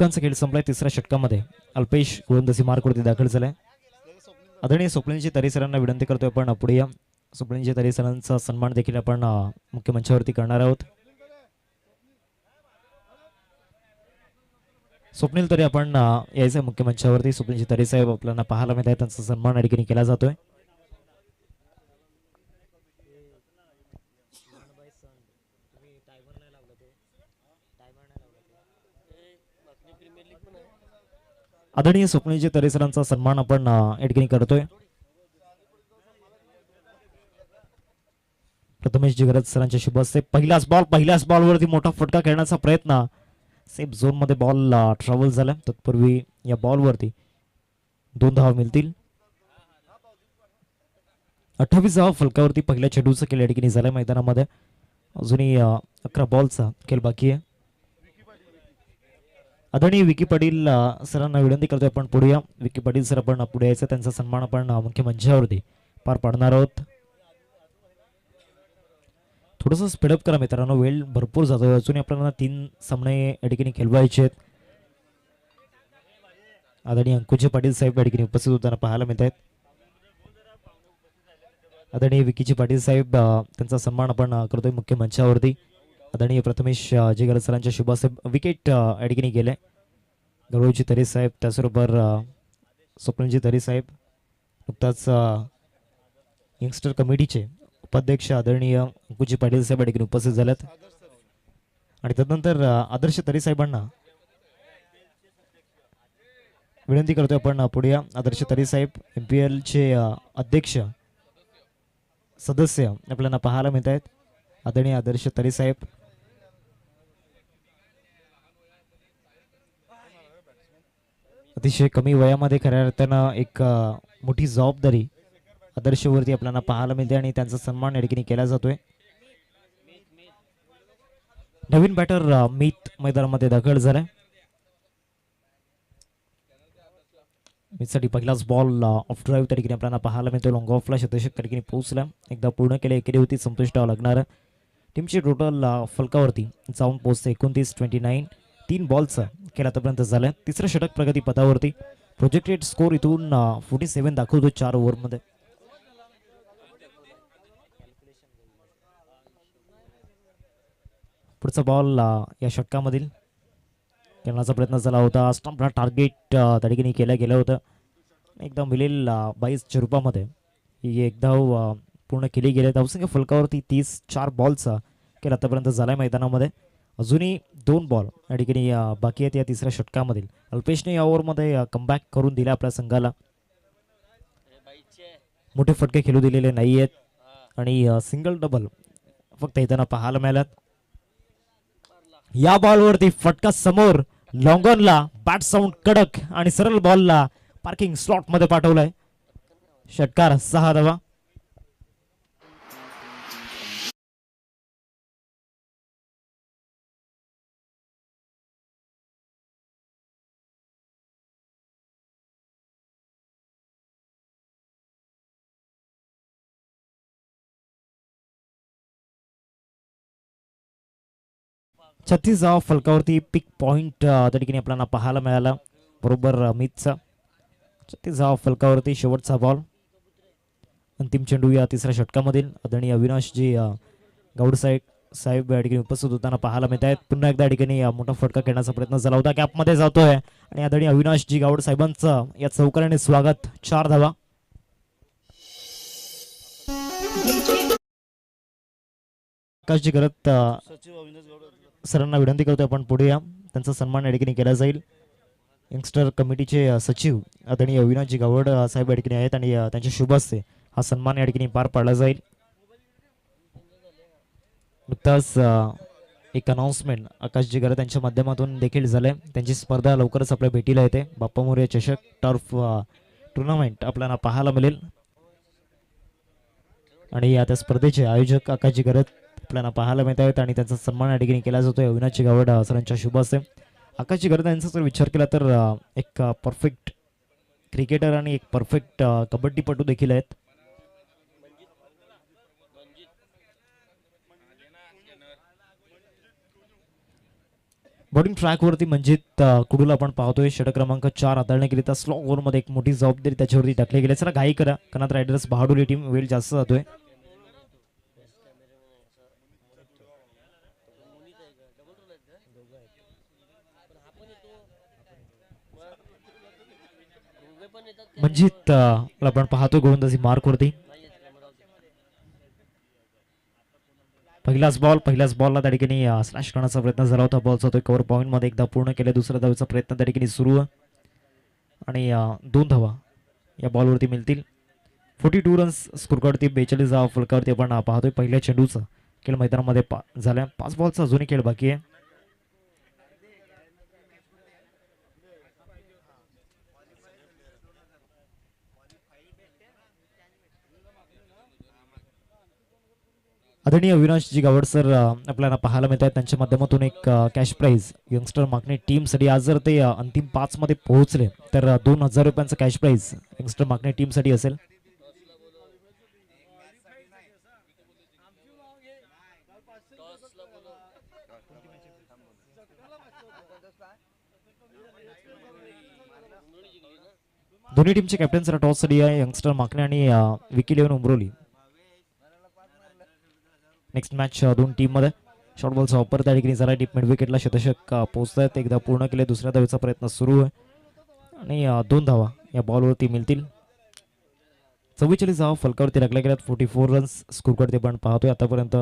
षटकांचा खेळ संपलाय. तिसऱ्या षटकामध्ये अल्पेश गोलंदाजी मार्कवरती दाखल झालाय. आदरणीय स्वप्नीलजी तरे सरांना विनंती करतोय आपण पुढे या. स्वप्नीलजी तरे सरांचा सन्मान देखील आपण मुख्य मंचावरती करणार आहोत. स्वप्नील तरे आपण यायचं मुख्य मंचावरती. स्वप्नीलजी तरे साहेब आपल्याला पाहायला मिळत आहे, त्यांचा सन्मान या ठिकाणी केला जातोय. आदरणीय स्वप्नीलजी तरे सरांचा सन्मान आपण या ठिकाणी करतोय. प्रथमेश जिगरज सरांच्या शुभ हस्ते पहिल्याच बॉलवरती मोठा फटका खेळण्याचा प्रयत्न. सेफ झोन मध्ये बॉल ट्रॅव्हल झाला. तत्पूर्वी या बॉलवरती 2 धावा मिळतील. 28 धावा फलकावरती पहिल्या चेंडूचा खेळ या ठिकाणी झालाय मैदानामध्ये. अजूनही 11 बॉलचा खेळ बाकी आहे. आदरणीय विकी पाटील सरांना विनंती करतोय आपण पुढे या. विकी पाटील सर आपण पुढे यायचं, त्यांचा सन्मान आपण मुख्य मंचावरती पार पाडणार आहोत. थोडंसं स्पीडअप करा मित्रांनो, वेळ भरपूर जातो. अजूनही आपल्याला 3 सामने या ठिकाणी खेळवायचे आहेत. आदरणीय अंकुशजी पाटील साहेब या ठिकाणी उपस्थित होताना पाहायला मिळत आहेत. आदरणीय विकीजी पाटील साहेब त्यांचा सन्मान आपण करतोय मुख्य मंचावरती. आदरणीय प्रथमेश जिगर सरांच्या शुभ हस्ते विकेट या ठिकाणी गेले. गौरवजी तरे साहेब, त्याचबरोबर स्वप्नजी तरे साहेब, नुकताच यंगस्टर कमिटीचे उपाध्यक्ष आदरणीय अंकुशजी पाटील साहेब या ठिकाणी उपस्थित झालेत. आणि त्यानंतर आदर्श तरे साहेबांना विनंती करतोय आपण पुढे या. आदर्श तरे साहेब MPL चे अध्यक्ष सदस्य आपल्याला पाहायला मिळत आहेत. आदरणीय आदर्श तरे साहेब, अतिशय कमी वयामध्ये खऱ्या अर्थानं एक मोठी जबाबदारी आदर्शवरती आपल्याला पाहायला मिळते आणि त्यांचा सन्मान या ठिकाणी केला जातोय. नवीन बॅटर मीत मैदानामध्ये दाखल झालाय. मीसाठी पहिलाच बॉल ऑफ ड्राईव्ह त्या ठिकाणी आपल्याला पाहायला मिळतो. लॉंग ऑफला शतक त्या ठिकाणी पोहोचला. एकदा पूर्ण केले एकेरी होती संतुष्टावं लागणार. टीमची टोटल फलकावरती जाऊन पोहोचते 29-29. 3 बॉलचा खेळ आतापर्यंत झालाय. तिसरं षटक प्रगती पथावरती. प्रोजेक्टेड स्कोर इथून 47 दाखवतो 4 ओव्हरमध्ये. पुढचा बॉल या षटकामधील खेळण्याचा प्रयत्न झाला होता. स्टंपला टार्गेट त्या ठिकाणी केलं गेलं होतं. एकदा मिळेल 22च्या रूपामध्ये ही एक धाव पूर्ण केली गेली. धावसंख्या फलकावरती 30. 4 बॉलचा खेळ आतापर्यंत झालाय मैदानामध्ये. अजूनही 2 बॉल या ठिकाणी बाकी आहेत या तिसऱ्या षटकामधील. अल्पेशने या ओव्हरमध्ये कमबॅक करून दिला आपल्या संघाला. मोठे फटके खेळू दिलेले नाही आहेत आणि सिंगल डबल फक्त येताना पाहायला मिळाल्यात. या बॉलवरती फटका समोर लॉंगॉनला. बॅट साऊंड कडक आणि सरळ बॉलला पार्किंग स्लॉट मध्ये पाठवलाय. षटकार 6 धावा. छत्तीस धावा फलकावरती. पिक पॉइंट त्या ठिकाणी आपल्याला पाहायला मिळाला बरोबर अमितचा. 36 धावा फलकावरती. शेवटचा बॉल. अंतिम चेंडू या तिसऱ्या षटकामधील. आदरणीय अविनाशजी गौड साहेब या ठिकाणी उपस्थित होताना पाहायला मिळत आहेत. पुन्हा एकदा ठिकाणी मोठा फटका खेळण्याचा प्रयत्न झाला होता. कॅपमध्ये जातोय आणि आदरणीय अविनाशजी गौड साहेबांचं या चौकाराने स्वागत. 4 धावा. आकाशजी करत सरांना विनंती करतोय आपण पुढे या. त्यांचा सन्मान या ठिकाणी केला जाईल. यंगस्टर कमिटीचे सचिव आदरणीय अविनाशजी गावड साहेब या ठिकाणी आहेत आणि त्यांच्या शुभ हस्ते हा सन्मान या ठिकाणी पार पाडला जाईल. नुकताच एक अनाउन्समेंट आकाशजी गरत यांच्या माध्यमातून देखील झालंय. त्यांची स्पर्धा लवकरच आपल्या भेटीला येते. बाप्पा मोरया चषक टर्फ टुर्नामेंट आपल्याला पाहायला मिळेल आणि या त्या स्पर्धेचे आयोजक आकाशजी गरत आपल्याला पाहायला मिळत आहेत आणि त्यांचा सन्मान या ठिकाणी केला जातोय अविनाशजी गावड सरांच्या शुभ हस्ते. आकाशजी गरत यांचा जर विचार केला तर एक परफेक्ट क्रिकेटर आणि एक परफेक्ट कबड्डीपटू देखील आहेत. बॉलिंग ट्रॅकवरती म्हणजे कुडूला आपण पाहतोय षटक क्रमांक 4 हाताळण्याकरिता स्लो ओव्हरमध्ये एक मोठी जबाबदारी त्याच्यावरती टाकली गेली. चला घाई करा, कनात रायडर्स बहाडुली टीम वेळ जास्त जातोय. मंजित आपण पाहतोय गोलंदाजी मार्कवरती. पहिल्याच बॉलला त्या ठिकाणी स्लॅश करण्याचा प्रयत्न झाला होता. बॉल जातोय कव्हर पॉईंटमध्ये, एकदा पूर्ण केले. दुसऱ्या धावेचा प्रयत्न त्या ठिकाणी सुरू आहे आणि 2 धावा या बॉलवरती मिळतील. 42 रन्स स्कोरवरती 42 धावा फलकावरती आपण पाहतोय. पहिल्या चेंडूचा खेळ मैदानामध्ये झाल्या. 5 बॉलचा अजूनही खेळ बाकी आहे. आदरणीय अविनाशजी गावड सर आपल्याला पाहायला मिळत आहेत. त्यांच्या माध्यमातून एक कॅश प्राईज यंगस्टर मागणी टीमसाठी. आज जर ते अंतिम 5 मध्ये पोहोचले तर 2,000 रुपयांचं कॅश प्राईज यंगस्टर मागणी टीमसाठी असेल. दोन्ही टीमचे कॅप्टन सर टॉससाठी आहे. यंगस्टर मागणे आणि विकी लेवन उमरोली. नेक्स्ट मॅच दोन टीम मध्ये. शॉर्ट बॉलचा वापर त्या ठिकाणी झाला. डीप मिड विकेटला शतशक पोहोचतायत. एकदा पूर्ण केले. दुसऱ्या धावेचा प्रयत्न सुरू आहे आणि 2 धावा या बॉलवरती मिळतील. 44 धावा फलकावरती लागल्या गेल्यात. 44 रन्स स्कोरवरती आपण पाहतोय. आतापर्यंत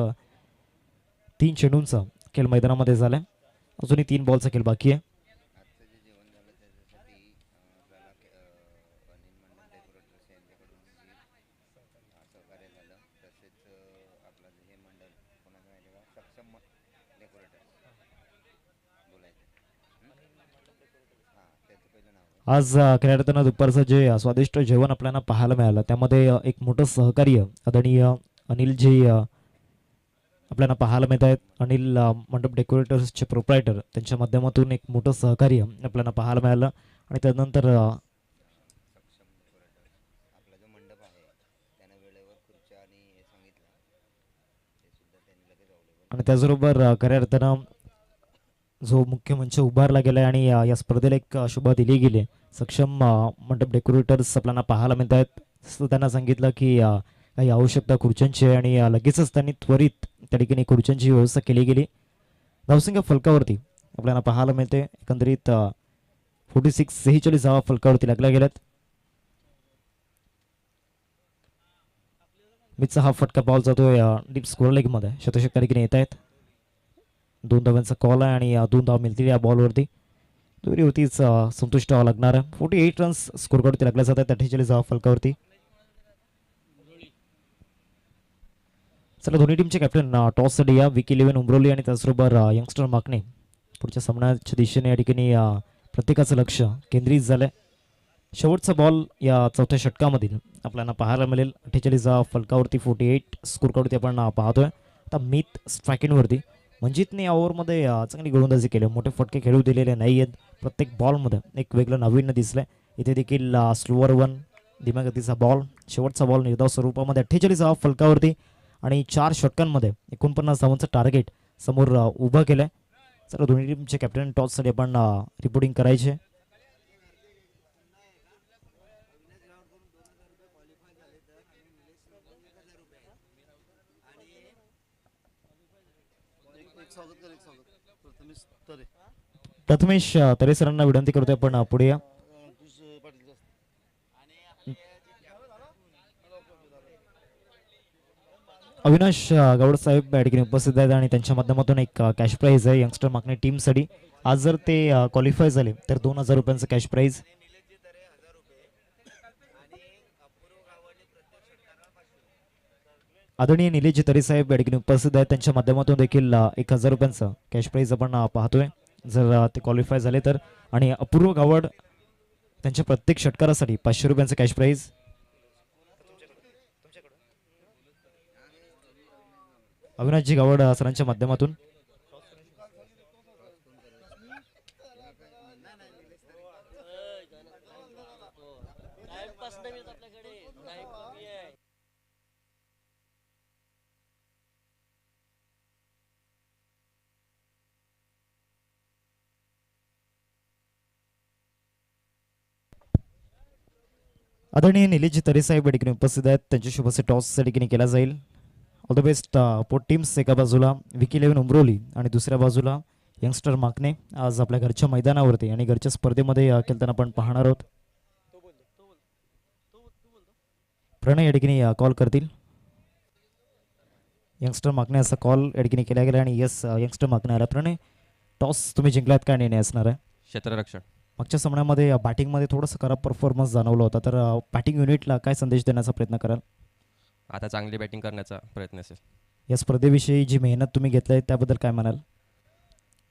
3 चेंडूंचा खेळ मैदानामध्ये झालाय. अजूनही 3 बॉलचा खेळ बाकी आहे. आज खेळताना दुपारचं जे स्वादिष्ट जेवण आपल्याला पाहायला मिळालं त्यामध्ये एक मोठं सहकार्य आदरणीय अनिल जी आपल्याला पाहायला मिळत आहेत. अनिल मंडप डेकोरेटर्सचे प्रोप्रायटर, त्यांच्या माध्यमातून एक मोठं सहकार्य आपल्याला पाहायला मिळालं. आणि त्यानंतर आणि त्याचबरोबर खऱ्या अर्थानं जो मुख्य मंच उभारला गेलाय आणि या स्पर्धेला एक शुभा दिली गेली. सक्षम मंडप डेकोरेटर्स आपल्याला पाहायला मिळत आहेत. त्यांना सांगितलं की काही आवश्यकता खुर्च्यांची आहे आणि लगेचच त्यांनी त्वरित त्या ठिकाणी खुर्च्यांची व्यवस्था केली गेली. धावसंख्या फलकावरती आपल्याला पाहायला मिळते. एकंदरीत 46 धावा फलकावरती लागल्या गेल्यात. मिडचा हा फटका बॉल जातोय डीप स्कोअर लेग मध्ये. शतशक त्या ठिकाणी येत आहेत. 2 धावांचा कॉल आहे आणि 2 धावा मिळतील या बॉलवरती. दोरीवरतीच संतुष्ट व्हावं लागणार आहे. 48 रन्स स्कोरवरती लागल्या जात आहेत. 48 धावा फलकावरती. चला दोन्ही टीमचे कॅप्टन टॉससाठी या. विकी लेवन उमरोली आणि त्याचबरोबर यंगस्टर माकणे पुढच्या सामन्याच्या दिशेने या ठिकाणी प्रत्येकाचं लक्ष केंद्रित झालंय. शेवटचा बॉल या चौथ्या षटकामधील आपल्याला पाहायला मिळेल. 48 फलकावरती 48 स्कोरवरती आपण पाहतोय. आता मित स्ट्रायकिंगवरती. मंजितने या ओव्हरमध्ये चांगली गोलंदाजी केली. मोठे फटके खेळू दिलेले नाही आहेत. प्रत्येक बॉलमध्ये एक वेगळं नाविन्य दिसलंय. इथे देखील स्लोअर वन धीम्या गतीचा बॉल. शेवटचा बॉल निर्धाव स्वरूपामध्ये 48 फलकावरती आणि 4 षटकांमध्ये 49 धावांचं टार्गेट समोर उभं केलंय. चला दोन्ही टीमचे कॅप्टन टॉससाठी आपण रिपोर्टिंग करायचे. प्रथमेश तरे सरांना विनंती करतोय आपण पुढे या. अविनाश गौड साहेब या ठिकाणी उपस्थित आहेत आणि त्यांच्या माध्यमातून एक कॅश प्राईज आहे यंगस्टर मागणी टीमसाठी. आज जर ते क्वालिफाय झाले तर 2,000 रुपयांचं कॅश प्राईज. आदरणीय निलेश तरे साहेब या ठिकाणी उपस्थित आहेत. त्यांच्या माध्यमातून देखील 1,000 रुपयांचं कॅश प्राईज आपण पाहतोय जर ते क्वालिफाय झाले तर. आणि अपूर्व गावड त्यांच्या प्रत्येक षटकारासाठी 500 रुपयांचं कॅश प्राईज. अविनाशजी गावड सरांच्या माध्यमातून. आदरणीय निलेश तरे साहेब या ठिकाणी उपस्थित आहेत. त्यांच्या शुभसे टॉस या ठिकाणी केला जाईल. ऑल द बेस्ट पोट टीम्स. एका बाजूला विकी 11 उमरोली आणि दुसऱ्या बाजूला यंगस्टर माकणे. आज आपल्या घरच्या मैदानावरती आणि घरच्या स्पर्धेमध्ये खेळताना आपण पाहणार आहोत. प्रणय या ठिकाणी कॉल करतील. यंगस्टर माकणे असा कॉल या ठिकाणी केला गेला आणि यस यंगस्टर माकणे आला. प्रणय, टॉस तुम्ही जिंकलात, काय निर्णय असणार आहे? क्षेत्ररक्षण. मागच्या सामन्यामध्ये बॅटिंगमध्ये थोडंसं खराब परफॉर्मन्स जाणवला होता, तर बॅटिंग युनिटला काय संदेश देण्याचा प्रयत्न कराल? आता चांगली बॅटिंग करण्याचा प्रयत्न असेल. या स्पर्धेविषयी जी मेहनत तुम्ही घेतलाय त्याबद्दल काय म्हणाल?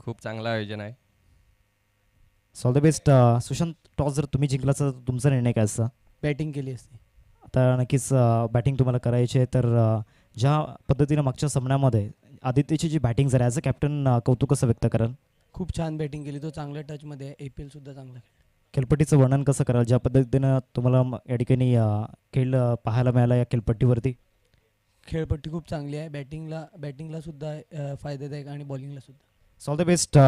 खूप चांगलं आयोजन आहे. All the best. Sushant, toss जर तुम्ही जिंकला तर तुमचा निर्णय काय असता? बॅटिंग केली असती. आता नक्कीच बॅटिंग तुम्हाला करायची आहे, तर ज्या पद्धतीनं मागच्या सामन्यामध्ये आदित्यची जी बॅटिंग झाली, ॲज अ कॅप्टन कौतुक कसं व्यक्त कराल? खूप छान बॅटिंग केली. तो चांगल्या टचमध्ये आहे. APL सुद्धा चांगला खेळ. खेळपट्टीचं वर्णन कसं कराल, ज्या पद्धतीनं तुम्हाला या ठिकाणी खेळ पाहायला मिळाला या खेळपट्टीवरती? खेळपट्टी खूप चांगली आहे. बॅटिंगला सुद्धा फायदेदायक आणि बॉलिंगला सुद्धा. All the best.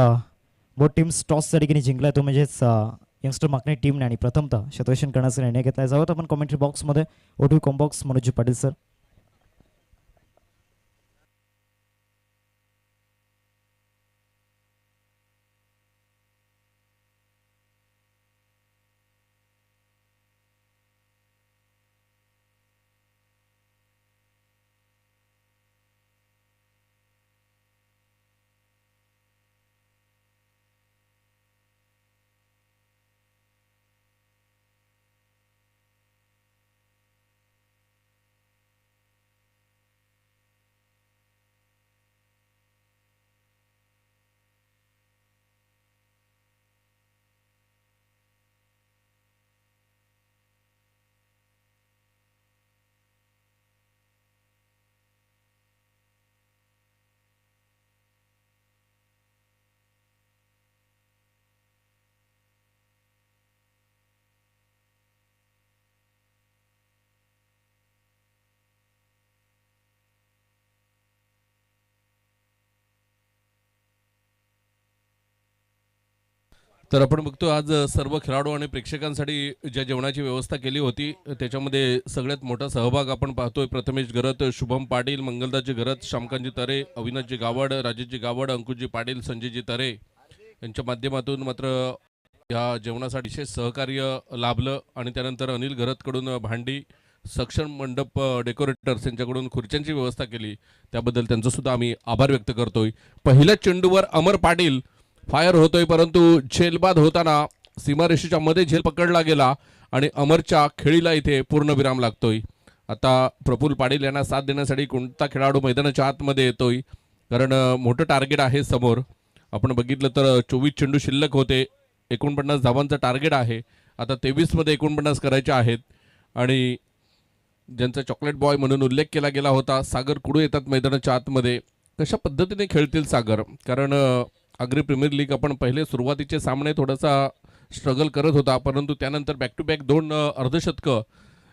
Both teams toss या ठिकाणी जिंकला, तो म्हणजेच यंगस्टर माकणे टीमने, आणि प्रथमतः शतरक्षण करण्याचा निर्णय घेतला. जाऊत आपण कॉमेंट्री बॉक्समध्ये. ओटीव्ही कॉम्बॉक्स मनोज पाटील सर. तर आपण बघतो आज सर्व खेळाडू आणि प्रेक्षकांसाठी ज्या जेवणाची व्यवस्था केली होती त्याच्यामध्ये सगळ्यात मोठा सहभाग आपण पाहतोय. प्रथमेश गरत, शुभम पाटील, मंगलदासजी गरत, श्यामकांतजी तरे, अविनाशजी गावड, राजेशजी गावड, अंकुशजी पाटील, संजयजी तरे यांच्या माध्यमातून मात्र या जेवणासाठी विशेष सहकार्य लाभलं. आणि त्यानंतर अनिल गरतकडून भांडी, सक्षम मंडप डेकोरेटर्स यांच्याकडून खुर्च्यांची व्यवस्था केली, त्याबद्दल त्यांचं सुद्धा आम्ही आभार व्यक्त करतोय. पहिल्या चेंडूवर अमर पाटील फायर होतोय, परंतु झेलबाद होताना सीमारेषेच्या मध्ये झेल पकडला गेला आणि अमरच्या खेळीला इथे पूर्णविराम लागतोय. आता प्रफुल्ल पाटील यांना साथ देण्यासाठी कोणता खेळाडू मैदानाच्या आतमध्ये येतोय, कारण मोठं टार्गेट आहे समोर. आपण बघितलं तर 24 चेंडू शिल्लक होते, 49 धावांचं टार्गेट आहे. आता 23 मध्ये 49 करायचे आहेत. आणि ज्यांचा चॉकलेट बॉय म्हणून उल्लेख केला गेला होता, सागर कुडू येतात मैदानाच्या आतमध्ये. कशा पद्धतीने खेळतील सागर, कारण आग्री प्रीमियर लीग आपण पहिले सुरुवातीचे सामने थोडासा स्ट्रगल करत होता, परंतु त्यानंतर बॅक टू बॅक 2 अर्धशतकं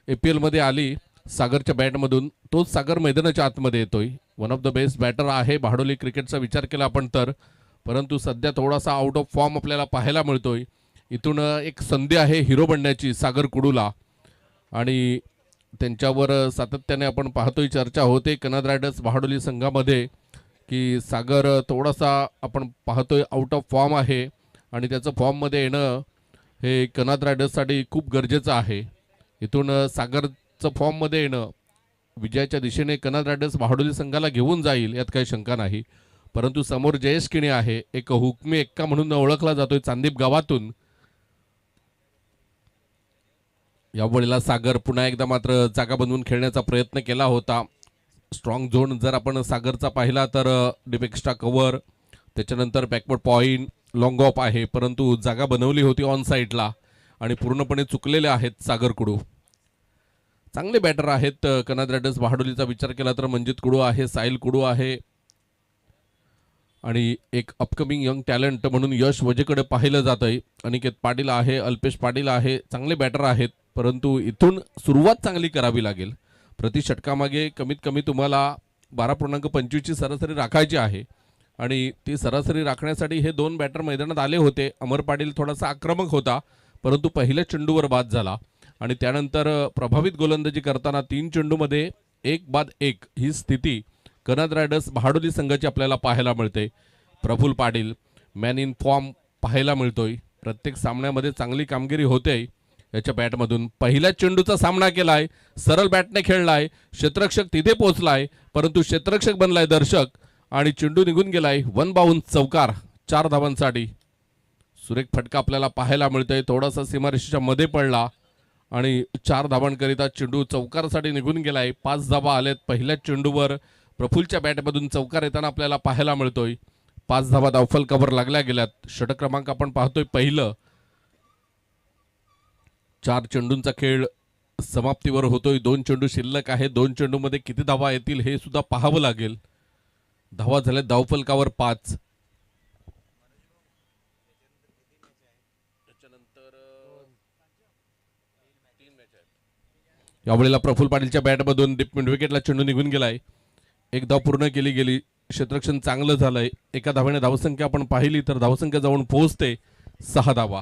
APL मध्ये आली सागरच्या बॅटमधून. तोच सागर मैदानाच्या आतमध्ये येतोय. One of the best batter आहे भाडोली क्रिकेटचा विचार केला आपण तर, परंतु सध्या थोडासा आउट ऑफ फॉर्म आपल्याला पाहायला मिळतोय. इथून एक संधी आहे हिरो बनण्याची सागर कुडूला, आणि त्यांच्यावर सातत्याने आपण पाहतोय चर्चा होते कनद रायडर्स भाडोली संघामध्ये की सागर थोडासा आपण पाहतोय आउट ऑफ फॉर्म आहे, आणि त्याचं फॉर्ममध्ये येणं हे कनद रायडर्ससाठी खूप गरजेचं आहे. इथून सागरचं फॉर्ममध्ये येणं विजयाच्या दिशेने कनद रायडर्स भाडोली संघाला घेऊन जाईल, यात काही शंका नाही. परंतु समोर जयेश किणे आहे, एक हुकमी एक्का म्हणून ओळखला जातोय चांदीप गावातून. यावेळेला सागर पुन्हा एकदा मात्र जागा बनवून खेळण्याचा प्रयत्न केला होता. स्ट्रॉंग झोन जर आपण सागरचा पाहिला तर डीप एक्स्ट्रा कव्हर, त्याच्यानंतर बॅकवर्ड पॉईंट, लॉंग ऑफ आहे, परंतु जागा बनवली होती ऑन साईडला आणि पूर्णपणे चुकलेले आहेत सागर कुडू. चांगले बॅटर आहेत कनद रायडर्स भाडोलीचा विचार केला तर मंजित कुडू आहे, साहिल कुडू आहे, आणि एक अपकमिंग यंग टॅलेंट म्हणून यश वजेकडे पाहिलं जातंय. अनिकेत पाटील आहे, अल्पेश पाटील आहे, चांगले बॅटर आहेत, परंतु इथून सुरुवात चांगली करावी लागेल. प्रति षटकामागे कमीत कमी तुम्हाला 12.25 ची सरासरी राखायची आहे, आणि ती सरासरी राखण्यासाठी हे 2 बॅटर मैदानात आले होते. अमर पाटील थोडासा आक्रमक होता, परंतु पहिल्या चेंडूवर बाद झाला. आणि त्यानंतर प्रभावित गोलंदाजी करताना 3 चेंडूमध्ये 1-1 ही स्थिती कनद रायडर्स बहाडोली संघाची आपल्याला पाहायला मिळते. Praful Patil man in form पाहायला मिळतोय. प्रत्येक सामन्यामध्ये चांगली कामगिरी होते याच्या बॅटमधून. पहिल्या चेंडूचा सामना केलाय, सरळ बॅटने खेळलाय, क्षेत्ररक्षक तिथे पोहोचलाय परंतु क्षेत्ररक्षक बनलाय दर्शक आणि चेंडू निघून गेलाय. 1 बाउन्स चौकार 4 धावांसाठी. सुरेख फटका आपल्याला पाहायला मिळतोय. थोडासा सीमारेषेच्या मध्ये पडला आणि 4 धावांकरिता चेंडू चौकारासाठी निघून गेलाय. 5 धावा आलेत पहिल्याच चेंडूवर. प्रफुलच्या बॅटमधून चौकार येताना आपल्याला पाहायला मिळतोय. 5 धावा धावफलकावर लागल्या गेल्यात. षटक क्रमांक आपण पाहतोय पहिलं. 4 चेंडूंचा खेळ समाप्तीवर होतोय. 2 चेंडू शिल्लक आहे. 2 चेंडूमध्ये किती धावा येतील हे सुद्धा पाहावं लागेल. धावा झाल्या धावफलकावर 5. यावेळेला प्रफुल पाटीलच्या बॅटमधून डीप मिड विकेटला चेंडू निघून गेलाय. 1 धाव पूर्ण केली गेली. क्षेत्ररक्षण चांगलं झालंय. एका धावेने धावसंख्या आपण पाहिली तर धावसंख्या जाऊन पोहोचते 6 धावा.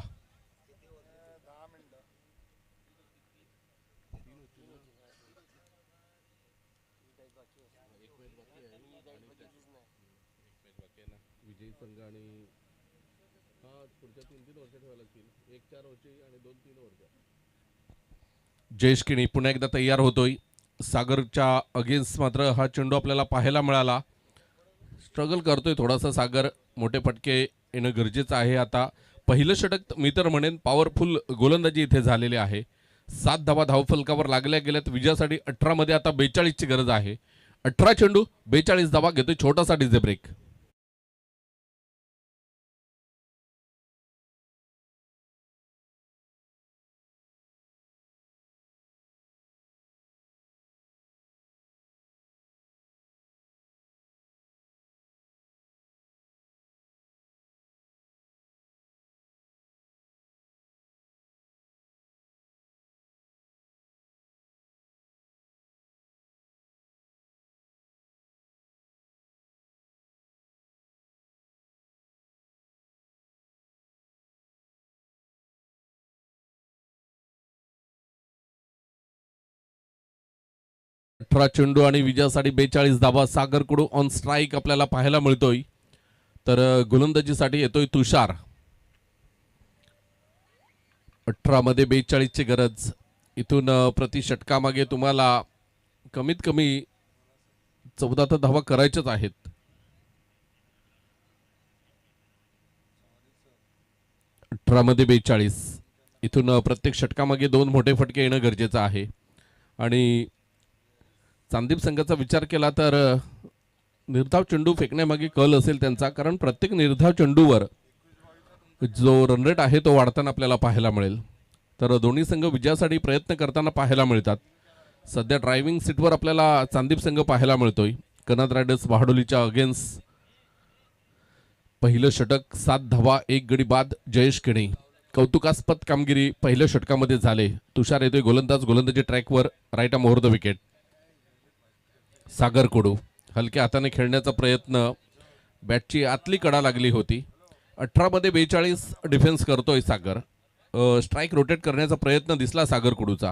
विजयी संघ आणि पुढच्या 3-3 वर्ष ठेवायला लागतील. 1-4 वर्षे आणि 2-3 वर्ष. जयेश किणी पुन्हा एकदा तयार होतोय. सागरच्या अगेन्स्ट मात्र हा चेंडू आपल्याला पाहायला मिळाला. स्ट्रगल करतोय थोडासा सागर. मोठे फटके येणं गरजेचं आहे. आता पहिलं षटक मी तर म्हणेन पॉवरफुल गोलंदाजी इथे झालेली आहे. 7 धावा धावफलकावर लागल्या गेल्यात. विजयासाठी 18 मध्ये आता 42 ची गरज आहे. 18 चेंडू 42 धावा घेतोय छोटासा डीजे ब्रेक. चेंडू आणि विजयासाठी 42 धावा. सागरकडू ऑन स्ट्राईक आपल्याला पाहायला मिळतोय. तर गोलंदाजीसाठी येतोय तुषार. 18 मध्ये 42 ची गरज. इथून प्रति षटकामागे तुम्हाला कमीत कमी 14 तर धावा करायच्याच आहेत. मध्ये 42. इथून प्रत्येक षटकामागे 2 मोठे फटके येणं गरजेचं आहे. आणि चांदीप संघाचा विचार केला तर निर्धाव चेंडू फेकण्यामागे कल असेल त्यांचा. कारण प्रत्येक निर्धाव चेंडूवर जो रन रेट आहे तो वाढताना आपल्याला पाहायला मिळेल. तर दोन्ही संघ विजयासाठी प्रयत्न करताना पाहायला मिळतात. सध्या ड्रायव्हिंग सीटवर आपल्याला चांदीप संघ पाहायला मिळतोय. कनद रायडर्स बहाडोलीच्या अगेन्स्ट पहिलं षटक 7 धावा 1 गडी बाद. जयेश किणी कौतुकास्पद कामगिरी पहिल्या षटकामध्ये झाले. तुषार येतोय गोलंदाज. गोलंदाजी ट्रॅकवर right arm over the wicket. Sagar कोडू हलक्या हाताने खेळण्याचा प्रयत्न. बॅटची आतली कडा लागली होती. 18 मध्ये 42 डिफेन्स करतोय सागर. स्ट्राईक रोटेट करण्याचा प्रयत्न दिसला सागर कुडूचा.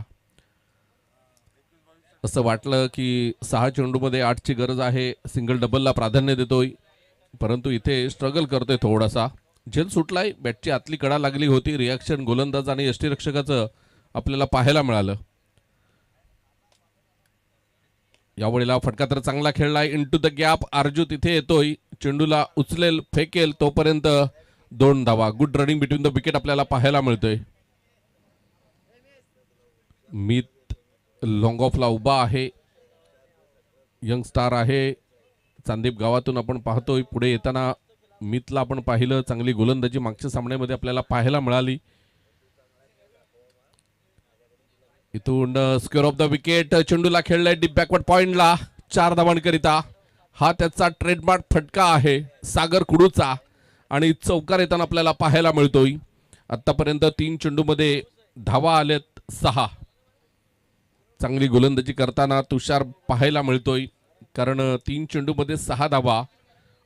असं वाटलं की 6 चेंडूमध्ये 8 ची गरज आहे. सिंगल डबलला प्राधान्य देतोय परंतु इथे स्ट्रगल करतोय थोडासा. झेल सुटलाय. बॅटची आतली कडा लागली होती. रिॲक्शन गोलंदाज आणि यष्टीरक्षकाचं आपल्याला पाहायला मिळालं. यावेळेला फटका तर चांगला खेळलाय. Into the gap. अर्जू तिथे येतोय. चेंडूला उचलेल फेकेल तोपर्यंत 2 धावा. Good running between the wicket आपल्याला पाहायला मिळतोय. मीत लॉंग ऑफला उभा आहे. यंग स्टार आहे. चांदीप गावातून आपण पाहतोय. पुढे येताना मीतला आपण पाहिलं. चांगली गोलंदाजी मागच्या सामन्यामध्ये आपल्याला पाहायला मिळाली. इथून स्क्वेअर ऑफ द विकेट. चेंडूला खेळलाय डीप बॅकवर्ड पॉइंटला 4 धावांकरिता. हा त्याचा ट्रेडमार्क फटका आहे सागर कुडूचा आणि चौकार येताना आपल्याला पाहायला मिळतोय. आतापर्यंत 3 चेंडूमध्ये धावा आलेत 6. चांगली गोलंदाजी करताना तुषार पाहायला मिळतोय कारण 3 चेंडूमध्ये 6 धावा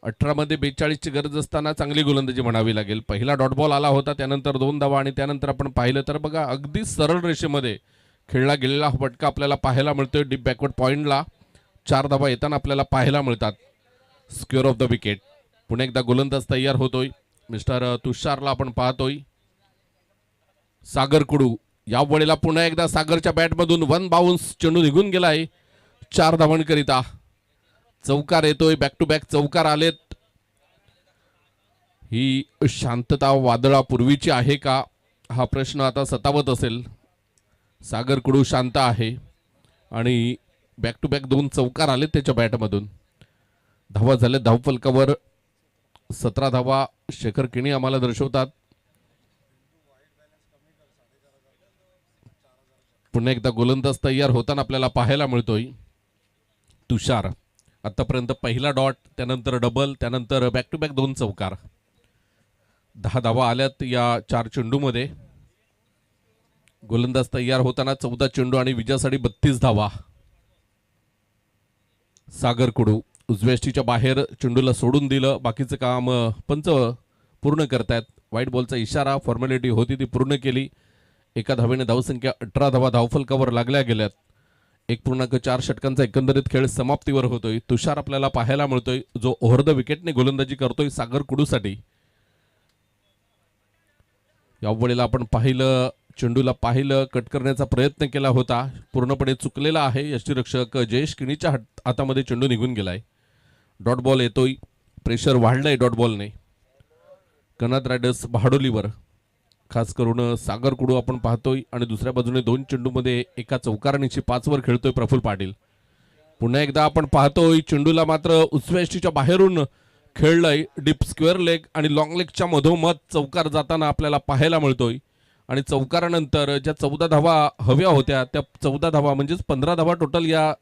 18मध्ये 42ची गरज असताना चांगली गोलंदाजी म्हणावी लागेल. पहिला डॉट बॉल आला होता, त्यानंतर 2 धावा आणि त्यानंतर आपण पाहिलं तर बघा अगदी सरळ रेषेमध्ये खेळला गेलेला फटका आपल्याला पाहायला मिळतोय. डीप बॅकवर्ड पॉईंटला 4 धावा येताना आपल्याला पाहायला मिळतात. Square of the wicket. पुन्हा एकदा गोलंदाज तयार होतोय. मिस्टर तुषारला आपण पाहतोय. सागर कुडू या वेळेला पुन्हा एकदा सागरच्या बॅटमधून 1 बाउन्स चेंडू निघून गेलाय 4 धावांकरिता. चौकार येतोय, बॅक टू बॅक चौकार आलेत. ही शांतता वादळापूर्वीची आहे का हा प्रश्न आता सतावत असेल. सागर कुडू शांत आहे आणि बॅक टू बॅक 2 चौकार आलेत त्याच्या बॅटमधून. धावा झाल्या धावफलकावर 17 धावा शेखर किणी आम्हाला दर्शवतात. पुन्हा एकदा गोलंदाज तयार होताना आपल्याला पाहायला मिळतोय. तुषार आतापर्यंत पहिला डॉट, त्यानंतर डबल, त्यानंतर बॅक टू बॅक 2 चौकार. 10 धावा आल्यात या 4 चेंडूमध्ये. गोलंदाज तयार होताना 14 चेंडू आणि विजयासाठी 32 धावा. सागर कुडू उजव्या यष्टीच्या बाहेर चेंडूला सोडून दिलं. बाकीचं काम पंच पूर्ण करतायत. व्हाईट बॉलचा इशारा फॉर्मॅलिटी होती ती पूर्ण केली. एका धावेने धावसंख्या 18 धावा धावफलकावर लागल्या गेल्यात. 1.4 षटकांचा एकंदरीत खेळ समाप्तीवर होतोय. तुषार आपल्याला पाहायला मिळतोय जो ओव्हर द विकेटने गोलंदाजी करतोय सागर कुडूसाठी. यावेळेला आपण पाहिलं चेंडूला पाहिलं, कट करण्याचा प्रयत्न केला होता, पूर्णपणे चुकलेला आहे. यष्टीरक्षक जयेश किणीच्या हातामध्ये चेंडू निघून गेलाय. डॉट बॉल येतोय. प्रेशर वाढलंय डॉट बॉलने कनात रायडर्स बहाडोलीवर. खास करून सागर कुडू आपण पाहतोय आणि दुसऱ्या बाजूने 2 चेंडूमध्ये एका चौकारांची 5 वर खेळतोय प्रफुल्ल पाटील. पुन्हा एकदा आपण पाहतोय चेंडूला मात्र उजव्या यष्टीच्या बाहेरून खेळलंय. डीप स्क्वेअर लेग आणि लॉंग लेगच्या मधोमध चौकार जाताना आपल्याला पाहायला मिळतोय. आणि चौकारानंतर ज्या 14 धावा हव्या होत्या त्या 14 धावा म्हणजेच 15 धावा टोटल या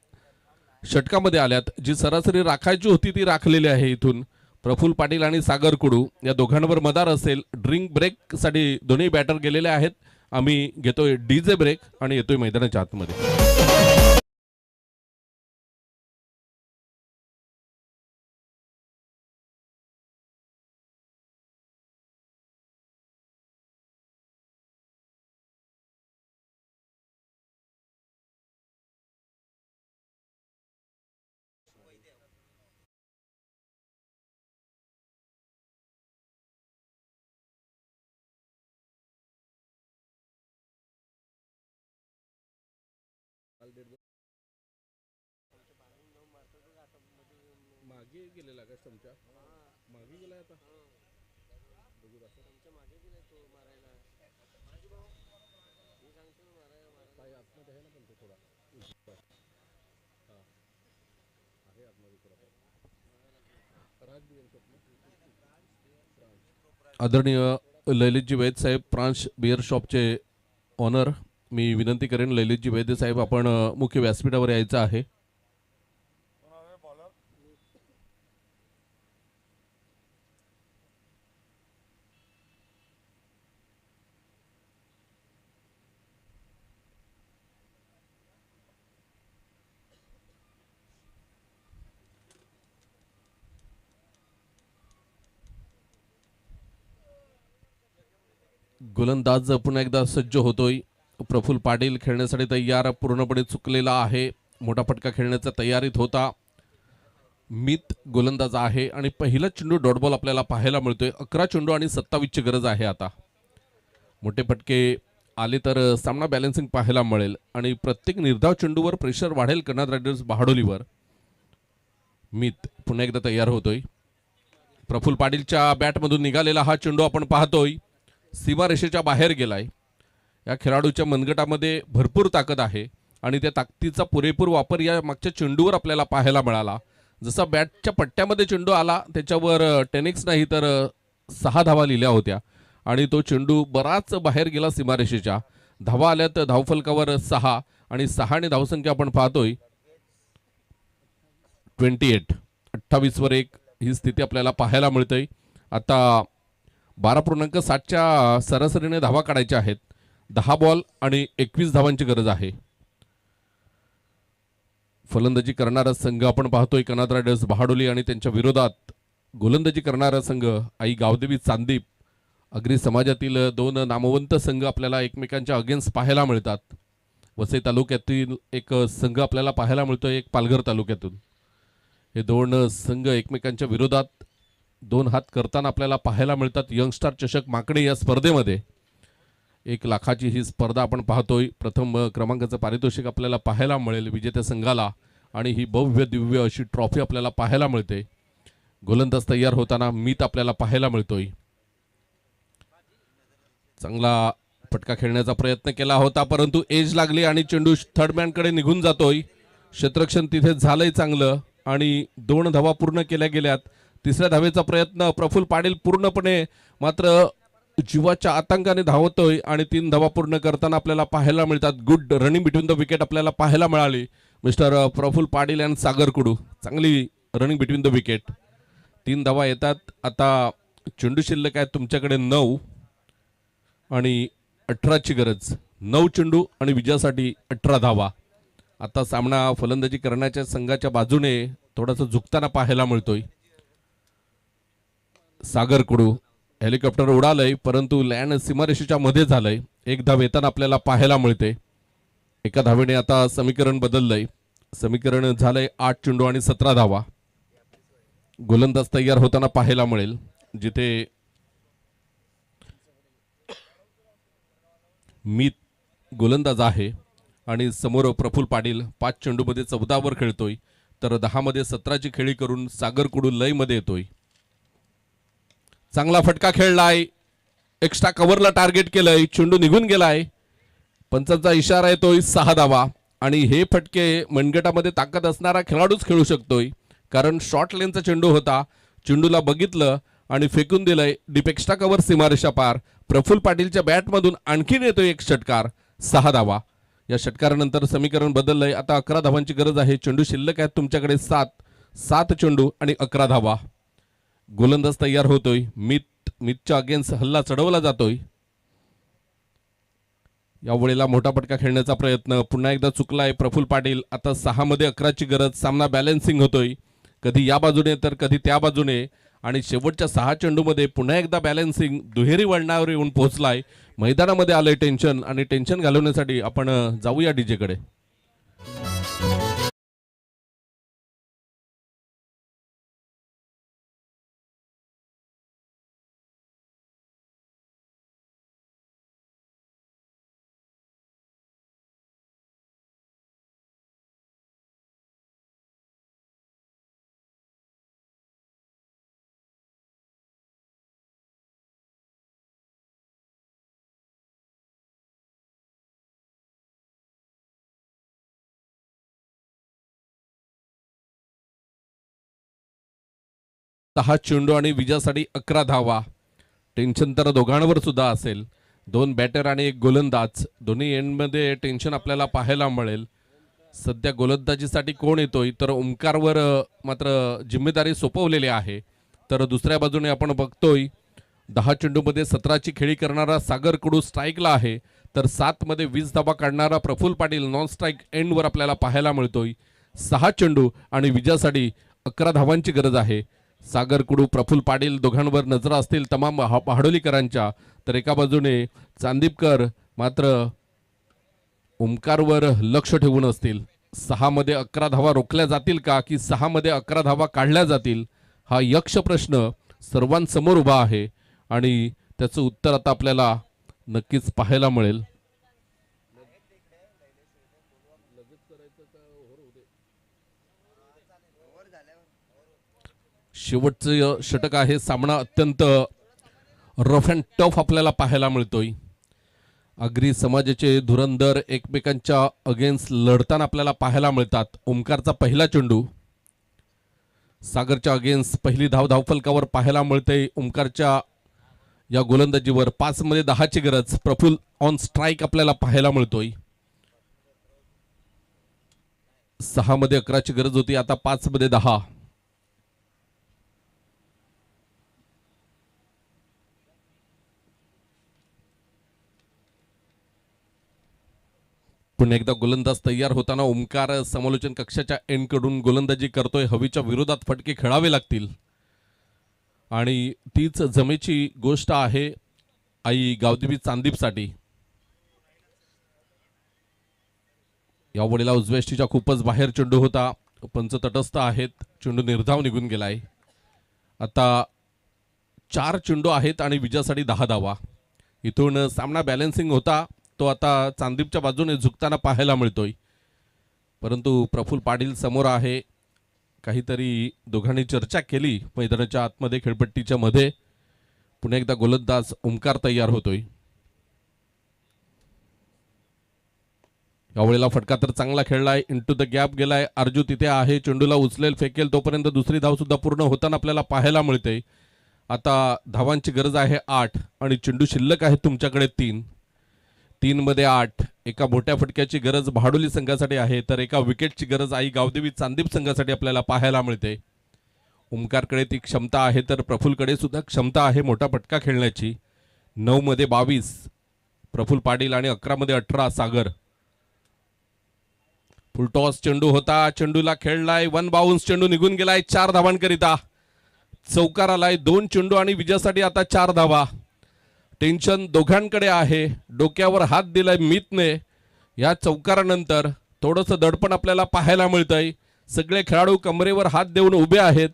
षटकामध्ये आल्यात. जी सरासरी राखायची होती ती राखलेली आहे. इथून प्रफुल्ल पाटील आणि सागर कुडू या दोघांवर मदार असेल. ड्रिंक ब्रेक साठी दोन्ही बॅटर गेलेले आहेत. आम्ही घेतोय डीजे ब्रेक आणि येतोय मैदानाच्या आतमध्ये. मागे गेलेला का चमचा मागे गेला आता बघू पाय आतमध्ये आहे ना पण तो थोडा आहे आतमध्ये थोडा. आदरणीय ललितजी वैद्य साहेब प्रांश बिअर शॉपचे ऑनर, मी विनंती करेन ललितजी वैद्य साहेब आपण मुख्य व्यासपीठावर यायचं आहे. गोलंदाज पुन्हा एकदा सज्ज होतोय. प्रफुल्ल पाटील खेळण्यासाठी तयार, पूर्णपणे चुकलेला आहे. मोठा फटका खेळण्याच्या तयारीत होता. मित गोलंदाज आहे आणि पहिला चेंडू डॉट बॉल आपल्याला पाहायला मिळतोय. 11 चेंडू आणि 27ची गरज आहे आता. मोठे फटके आले तर सामना बॅलन्सिंग पाहायला मिळेल आणि प्रत्येक निर्धाव चेंडूवर प्रेशर वाढेल कर्नाट रायडर्स बहाडोलीवर. मित पुन्हा एकदा तयार होतोय. प्रफुल्ल पाटीलच्या बॅटमधून निघालेला हा चेंडू आपण पाहतोय सीमारेषेच्या बाहेर गेलाय. या खेळाडूच्या मनगटामध्ये भरपूर ताकद आहे आणि त्या ताकदीचा पुरेपूर वापर या मागच्या चेंडूवर आपल्याला पाहायला मिळाला. जसा बॅटच्या पट्ट्यामध्ये चेंडू आला त्याच्यावर 10x नाही तर 6 धावा लिहिल्या होत्या आणि तो चेंडू बराच बाहेर गेला सीमारेषेच्या. धावा आल्यात धावफलकावर 6 आणि 6 धावसंख्या आपण पाहतोय 28. 28 वर 1 ही स्थिती आपल्याला पाहायला मिळते. आता 12.7च्या सरासरीने धावा काढायच्या आहेत. 10 बॉल आणि 21 धावांची गरज आहे. फलंदाजी करणारा संघ आपण पाहतोय कर्नाट रायडर्स बहाडोली आणि त्यांच्या विरोधात गोलंदाजी करणारा संघ आई गावदेवी चांदीप अग्री समाजातील दोन नामवंत संघ आपल्याला एकमेकांच्या अगेन्स्ट पाहायला मिळतात. वसई तालुक्यातील एक संघ आपल्याला पाहायला मिळतो, एक पालघर तालुक्यातून. हे दोन संघ एकमेकांच्या विरोधात दोन हात करताना आपल्याला पाहायला मिळतात. यंगस्टार चषक माकडे या स्पर्धेमध्ये 1 लाखाची ही स्पर्धा आपण पाहतोय. प्रथम क्रमांकाचं पारितोषिक आपल्याला पाहायला मिळेल विजेत्या संघाला आणि ही भव्य दिव्य अशी ट्रॉफी आपल्याला पाहायला मिळते. गोलंदाज तयार होताना मीत आपल्याला पाहायला मिळतोय. चांगला फटका खेळण्याचा प्रयत्न केला होता, परंतु एज लागली आणि चेंडू थर्ड मॅनकडे निघून जातोय. क्षेत्ररक्षण तिथे झालंय चांगलं आणि 2 धावा पूर्ण केल्या गेल्यात. तिसऱ्या धावेचा प्रयत्न प्रफुल्ल पाटील पूर्णपणे मात्र जीवाच्या आतंकाने धावतोय आणि 3 धावा पूर्ण करताना आपल्याला पाहायला मिळतात. Good running between the wicket आपल्याला पाहायला मिळाली. मिस्टर प्रफुल्ल पाटील अँड सागर कुडू, चांगली रनिंग बिटवीन द विकेट. 3 धावा येतात. आता चेंडू शिल्लक आहे तुमच्याकडे 9 आणि 18ची गरज. 9 चेंडू आणि विजयासाठी 18 धावा. आता सामना फलंदाजी करण्याच्या संघाच्या बाजूने थोडासा झुकताना पाहायला मिळतोय. सागर कुडू हेलिकॉप्टर उडालंय, परंतु लँड सीमारेषेच्या मध्ये झालंय. 1 धाव येताना आपल्याला पाहायला मिळते. एका धावेने आता समीकरण बदललंय. समीकरण झालंय 8 चेंडू आणि 17 धावा. गोलंदाज तयार होताना पाहायला मिळेल, जिथे मीत गोलंदाज आहे आणि समोर प्रफुल्ल पाटील 5 चेंडूमध्ये 14 वर खेळतोय, तर 10 मध्ये 17ची खेळी करून सागर कुडू लय मध्ये येतोय. चांगला फटका खेळलाय, एक्स्ट्रा कव्हरला टार्गेट केलंय, चेंडू निघून गेलाय. पंचांचा इशारा येतोय 6 धावा. आणि हे फटके मनगटामध्ये ताकद असणारा खेळाडूच खेळू शकतोय, कारण शॉर्ट लेनचा चेंडू होता. चेंडूला बघितलं आणि फेकून दिलंय डीप एक्स्ट्रा कव्हर सीमारेषा पार. प्रफुल्ल पाटीलच्या बॅटमधून आणखीन येतोय एक षटकार. 6 धावा. या षटकारानंतर समीकरण बदललंय. आता 11 धावांची गरज आहे. चेंडू शिल्लक आहेत तुमच्याकडे 7 चेंडू आणि 11 धावा. गोलंदाज तयार होतोय. मीतच्या अगेन्स्ट हल्ला चढवला जातोय. या वेळेला मोठा पटका खेळण्याचा प्रयत्न पुन्हा एकदा चुकलाय प्रफुल्ल पाटील. आता 6 मध्ये 11ची गरज. सामना बॅलन्सिंग होतोय, कधी या बाजूने तर कधी त्या बाजूने. आणि शेवटच्या 6 चेंडूमध्ये पुन्हा एकदा बॅलन्सिंग दुहेरी वळणावर येऊन पोहोचलाय. मैदानामध्ये आलंय टेन्शन आणि टेन्शन घालवण्यासाठी आपण जाऊया डीजेकडे. दहा चेंडू आणि विजयासाठी 11 धावा. टेन्शन तर दोघांवर सुद्धा असेल. 2 बॅटर आणि 1 गोलंदाज, दोन्ही एंडमध्ये टेन्शन आपल्याला पाहायला मिळेल. सध्या गोलंदाजीसाठी कोण येतोय तर ओमकारवर मात्र जिम्मेदारी सोपवलेली आहे. तर दुसऱ्या बाजूने आपण बघतोय 10 चेंडूमध्ये 17ची खेळी करणारा सागर कुडू स्ट्राईकला आहे, तर 7 मध्ये 20 धावा काढणारा प्रफुल्ल पाटील नॉन स्ट्राईक एंडवर आपल्याला पाहायला मिळतोय. 6 चेंडू आणि विजयासाठी 11 धावांची गरज आहे. सागर कुडू प्रफुल्ल पाटील दोघांवर नजरा असतील तमाम पहाडोलीकरांच्या, तर एका बाजूने चांदीपकर मात्र ओमकारवर लक्ष ठेवून असतील. 6 मध्ये 11 धावा रोखल्या जातील का की 6 मध्ये 11 धावा काढल्या जातील, हा यक्ष प्रश्न सर्वांसमोर उभा आहे आणि त्याचं उत्तर आता आपल्याला नक्कीच पाहायला मिळेल. शेवटचं षटक आहे. सामना अत्यंत रफ अँड टफ आपल्याला पाहायला मिळतोय. आगरी समाजाचे धुरंधर एकमेकांच्या अगेन्स्ट लढताना आपल्याला पाहायला मिळतात. ओमकारचा पहिला चेंडू सागरच्या अगेन्स्ट पहिली धावफलकावर पाहायला मिळते. ओमकारच्या या गोलंदाजीवर 5 मध्ये 10ची गरज. प्रफुल्ल ऑन स्ट्राईक आपल्याला पाहायला मिळतोय. 6 मध्ये 11ची गरज होती, आता 5 मध्ये 10. पुन्हा एकदा गोलंदाज तयार होताना ओमकार समालोचन कक्षाच्या एंडकडून गोलंदाजी करतोय. हवीच्या विरोधात फटके खेळावे लागतील. आणि तीच जमेची गोष्ट आहे आई गावदेवी चांदीपसाठी. या वेळेला उजव्या यष्टीच्या खूपच बाहेर चेंडू होता. पंच तटस्थ आहेत. चेंडू निर्धाव निघून गेलाय. आता 4 चेंडू आहेत आणि विजयासाठी 10 धावा. इथून सामना बॅलन्सिंग होता तो आता चांदीपच्या बाजूने झुकताना पाहायला मिळतोय. परंतु प्रफुल्ल पाटील समोर आहे. काहीतरी दोघांनी चर्चा केली मैदानाच्या आतमध्ये खेळपट्टीच्या मध्ये. पुन्हा एकदा गोलंदाज ओमकार तयार होतोय. यावेळेला फटका तर चांगला खेळलाय. इंटू द गॅप गेलाय. अर्जू तिथे आहे. चेंडूला उचलेल फेकेल तोपर्यंत दुसरी धाव सुद्धा पूर्ण होताना आपल्याला पाहायला मिळते. आता धावांची गरज आहे 8 आणि चेंडू शिल्लक आहे तुमच्याकडे 3. 3 मध्ये 8. एका मोठ्या फटक्याची गरज भाडोली संघासाठी आहे तर एका विकेटची गरज आई गावदेवी चांदीप संघासाठी आपल्याला पाहायला मिळते. ओमकारकडे ती क्षमता आहे तर प्रफुल्लकडे सुद्धा क्षमता आहे मोठा फटका खेळण्याची. 9 मध्ये 22 प्रफुल्ल पाटील आणि 11 मध्ये 18 सागर. फुलटॉस चेंडू होता. चेंडूला खेळलाय. 1 बाउन्स. चेंडू निघून गेलाय 4 धावांकरिता. चौकार आलाय. 2 चेंडू आणि विजयासाठी आता 4 धावा. टेन्शन दोघांकडे आहे. डोक्यावर हात दिलाय मितने. या चौकारानंतर थोडंसं दडपण आपल्याला पाहायला मिळतंय. सगळे खेळाडू कमरेवर हात देऊन उभे आहेत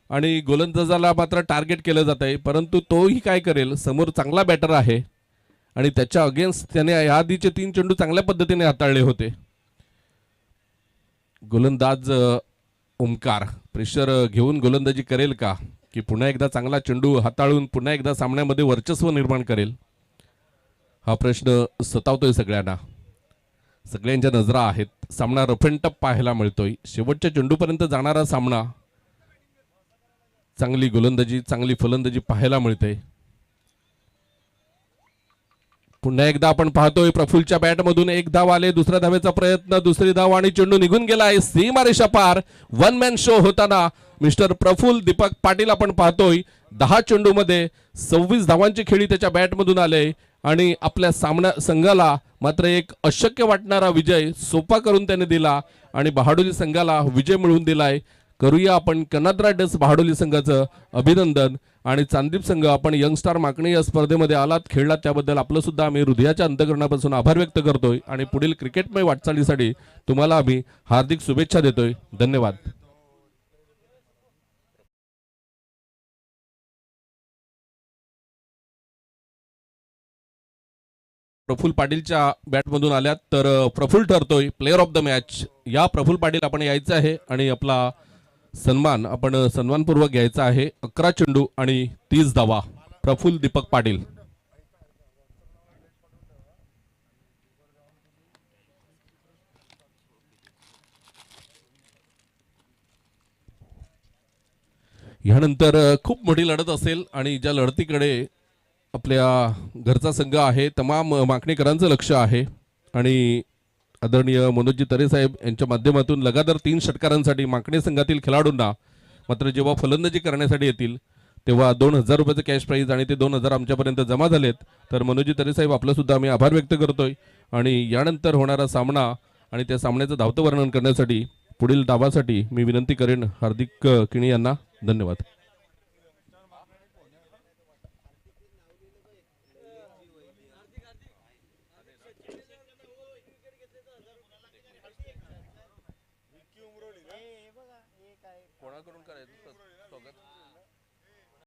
आणि गोलंदाजाला मात्र टार्गेट केलं जात आहे. परंतु तोही काय करेल. समोर चांगला बॅटर आहे आणि त्याच्या अगेन्स्ट त्याने याआधीचे 3 चेंडू चांगल्या पद्धतीने हाताळले होते. गोलंदाज ओमकार प्रेशर घेऊन गोलंदाजी करेल का की पुन्हा एकदा चांगला चेंडू हाताळून पुन्हा एकदा सामन्यामध्ये वर्चस्व निर्माण करेल. हा प्रश्न सतावतोय सगळ्यांना. सगळ्यांच्या नजरा आहेत. सामना रफ अँड टफ पाहायला मिळतोय. शेवटच्या चेंडूपर्यंत जाणारा सामना. चांगली गोलंदाजी चांगली फलंदाजी पाहायला मिळते. पुन्हा एकदा आपण पाहतोय प्रफुल्लच्या बॅटमधून 1 धाव आले. दुसऱ्या धावेचा प्रयत्न. दुसरी धाव आणि चेंडू निघून गेलाय सीमारेषा पार. 1 मॅन शो होताना मिस्टर प्रफुल्ल दीपक पाटील आपण पाहतोय. 10 चेंडूमध्ये 26 धावांची खेळी त्याच्या बॅटमधून आले आणि आपल्या संघाला मात्र एक अशक्य वाटणारा विजय सोपा करून त्याने दिला आणि बहाडोली संघाला विजय मिळवून दिलाय. करूया आपण कन्नड रायडर्स बहाडोली संघाचं अभिनंदन. आणि चांदीप संघ आपण यंगस्टार मागणी या स्पर्धेमध्ये आलात खेळलात त्याबद्दल आपलं सुद्धा आम्ही हृदयाच्या अंतःकरणापासून आभार व्यक्त करतोय आणि पुढील क्रिकेटमय वाटचालीसाठी तुम्हाला आम्ही हार्दिक शुभेच्छा देतोय. धन्यवाद. प्रफुल्ल पाटीलच्या बॅटमधून आल्यात तर प्रफुल्ल ठरतोय प्लेअर ऑफ द मॅच. या प्रफुल्ल पाटील आपण यायचं आहे आणि आपला सन्मान आपण सन्मानपूर्वक घ्यायचा आहे. 11 चेंडू आणि 30 धावा. प्रफुल्ल दीपक पाटील. यानंतर खूप मोठी लढत असेल आणि ज्या लढतीकडे आपल्या घरचा संघ आहे तमाम माकणीकरांचं लक्ष आहे आणि आदरणीय मनोजी तरे साहेब यांच्या माध्यमातून लगातार 3 षटकारांसाठी माकणी संघातील खेळाडूंना मात्र जेव्हा फलंदाजी करण्यासाठी येतील तेव्हा 2000 रुपयाचं कॅश प्राईज आणि ते 2000 आमच्यापर्यंत जमा झालेत. तर मनोजी तरे साहेब आपलं सुद्धा आम्ही आभार व्यक्त करतोय आणि यानंतर होणारा सामना आणि त्या सामन्याचं धावतं वर्णन करण्यासाठी पुढील डावासाठी मी विनंती करेन हार्दिक किणी यांना. धन्यवाद. कोणाकडून करायचं स्वागत.